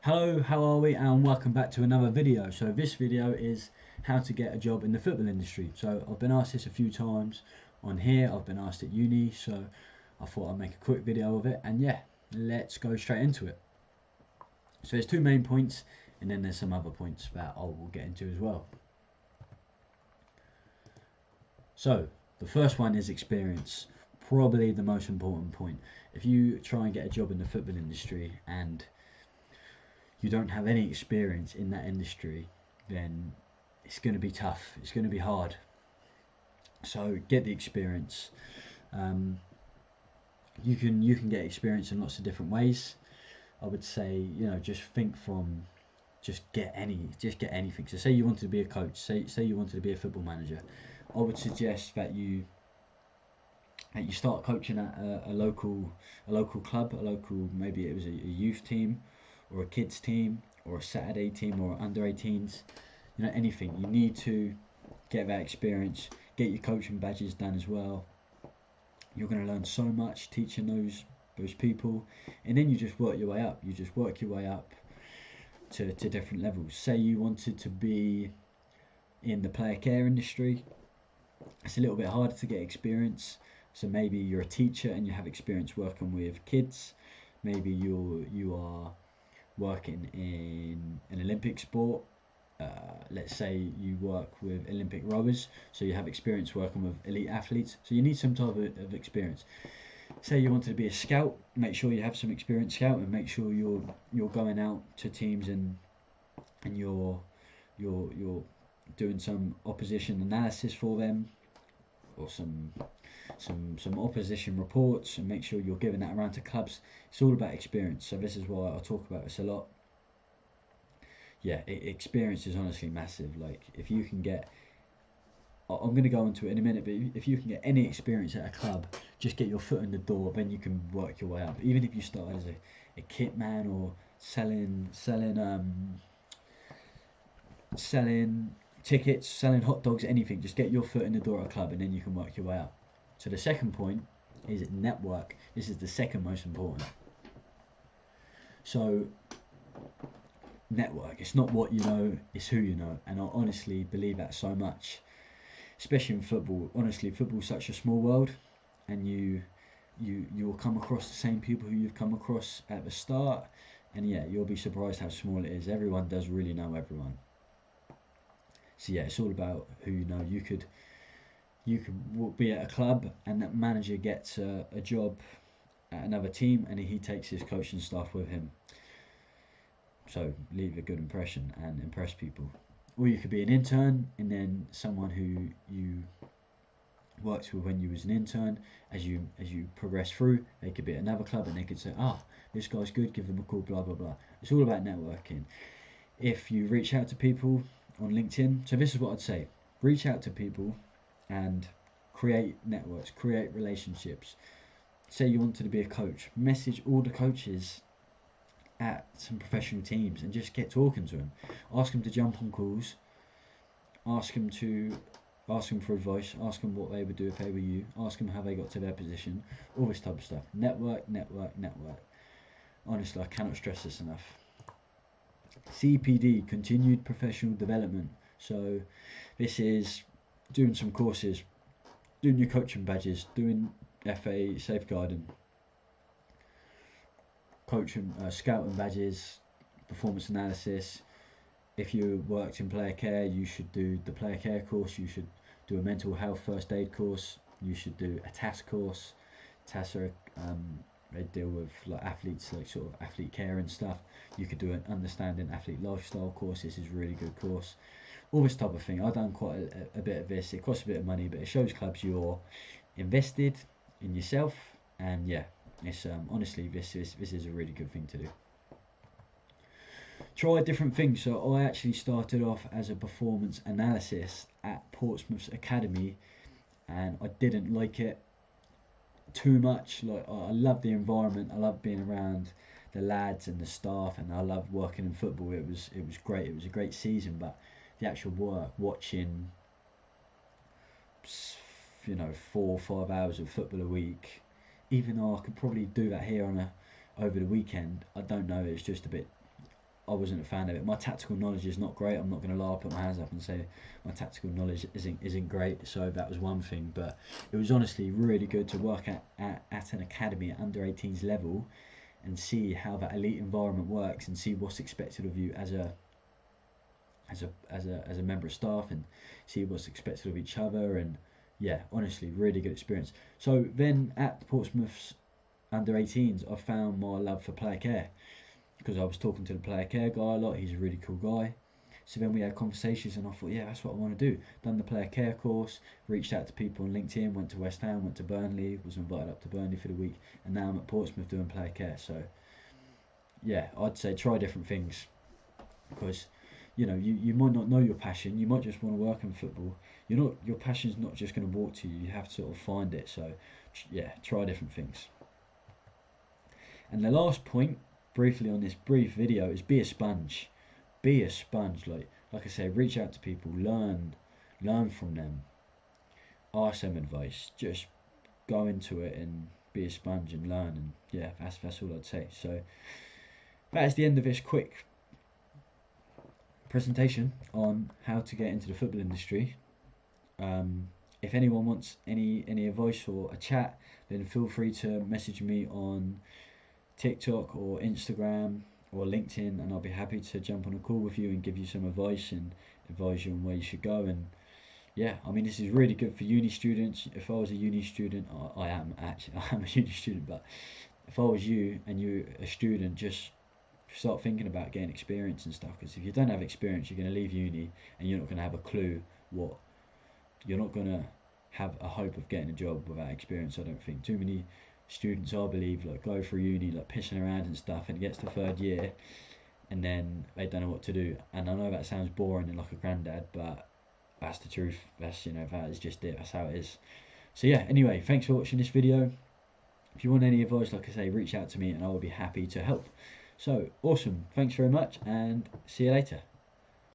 Hello, how are we? And welcome back to another video. So this video is how to get a job in the football industry. So I've been asked this a few times on here, I've been asked at uni, so I thought I'd make a quick video of it, and yeah, let's go straight into it. So there's two main points, and then there's some other points that I will get into as well. So the first one is experience, probably the most important point. If you try and get a job in the football industry and you don't have any experience in that industry, then it's going to be tough. It's going to be hard. So get the experience. You can get experience in lots of different ways. I would say, just think from just get anything. So say you wanted to be a coach. Say you wanted to be a football manager. I would suggest that you start coaching at a local club, maybe it was a youth team or a kids team or a Saturday team or under 18s, anything. You need to get that experience, get your coaching badges done as well. You're going to learn so much teaching those people, and then you just work your way up. To different levels. Say you wanted to be in the player care industry, it's a little bit harder to get experience. So maybe you're a teacher and you have experience working with kids. Maybe you are working in an Olympic sport. Let's say you work with Olympic rowers, so you have experience working with elite athletes. So you need some type of experience. Say you wanted to be a scout, make sure you have some experience scouting. Make sure you're going out to teams and you're doing some opposition analysis for them, or some opposition reports, and make sure you're giving that around to clubs. It's all about experience. So this is why I talk about this a lot. Yeah, experience is honestly massive. Like, if you can get, I'm going to go into it in a minute, but if you can get any experience at a club, just get your foot in the door, then you can work your way up. Even if you start as a kit man or selling tickets, selling hot dogs, anything, just get your foot in the door at a club, and then you can work your way up. So the second point is network. This is the second most important. So network, it's not what you know, it's who you know. And I honestly believe that so much, especially in football. Honestly, football's such a small world, and you will come across the same people who you've come across at the start, and yeah, you'll be surprised how small it is. Everyone does really know everyone. So yeah, it's all about who you know. You could be at a club and that manager gets a job at another team, and he takes his coaching staff with him. So leave a good impression and impress people. Or you could be an intern, and then someone who you worked with when you was an intern, as you progress through, they could be at another club and they could say, this guy's good, give them a call, blah blah blah. It's all about networking. If you reach out to people on LinkedIn, so this is what I'd say: reach out to people and create networks, create relationships. Say you wanted to be a coach, message all the coaches at some professional teams and just get talking to them. Ask them to jump on calls. Ask them for advice. Ask them what they would do if they were you. Ask them how they got to their position. All this type of stuff. Network. Honestly, I cannot stress this enough. CPD, continued professional development. So this is doing some courses, doing your coaching badges, doing FA safeguarding, coaching, scouting badges, performance analysis. If you worked in player care, you should do the player care course. You should do a mental health first aid course. You should do a TAS course. TAS are they deal with like athletes, like sort of athlete care and stuff. You could do an understanding athlete lifestyle course. This is a really good course. All this type of thing. I've done quite a bit of this. It costs a bit of money, but it shows clubs you're invested in yourself. And yeah, it's honestly, this is a really good thing to do. Try different things. So I actually started off as a performance analysis at Portsmouth's Academy, and I didn't like it too much. Like, I love the environment, I love being around the lads and the staff, and I loved working in football. It was great. It was a great season, but the actual work, watching 4 or 5 hours of football a week, even though I could probably do that here over the weekend, I don't know, it's just a bit I wasn't a fan of it. My tactical knowledge is not great. I'm not going to lie, put my hands up and say my tactical knowledge isn't great. So that was one thing. But it was honestly really good to work at an academy at under 18s level and see how that elite environment works and see what's expected of you as a member of staff, and see what's expected of each other. And yeah, honestly, really good experience. So then at Portsmouth's under 18s, I found my love for player care, because I was talking to the player care guy a lot. He's a really cool guy. So then we had conversations and I thought, yeah, that's what I want to do. Done the player care course, reached out to people on LinkedIn, went to West Ham, went to Burnley, was invited up to Burnley for the week, and now I'm at Portsmouth doing player care. So yeah, I'd say try different things, because you might not know your passion. You might just want to work in football. Your passion's not just going to walk to you. You have to sort of find it. So yeah, try different things. And the last point, briefly on this brief video, is be a sponge. Be a sponge. Like I say, reach out to people, learn from them, ask them advice. Just go into it and be a sponge and learn. And yeah, that's all I'd say. So that is the end of this quick presentation on how to get into the football industry. If anyone wants any advice or a chat, then feel free to message me on TikTok or Instagram or LinkedIn, and I'll be happy to jump on a call with you and give you some advice and advise you on where you should go. And yeah, I mean, this is really good for uni students. If I was a uni student, I am a uni student, but if I was you and you're a student, just start thinking about getting experience and stuff, because if you don't have experience, you're going to leave uni and you're not going to have a clue you're not going to have a hope of getting a job without experience. I don't think too many students, I believe, go through uni pissing around and stuff, and it gets to third year and then they don't know what to do. And I know that sounds boring and like a granddad, but that's the truth. That's that is just it. That's how it is. So yeah, anyway, thanks for watching this video. If you want any advice, like I say, reach out to me and I will be happy to help. So awesome, thanks very much and see you later.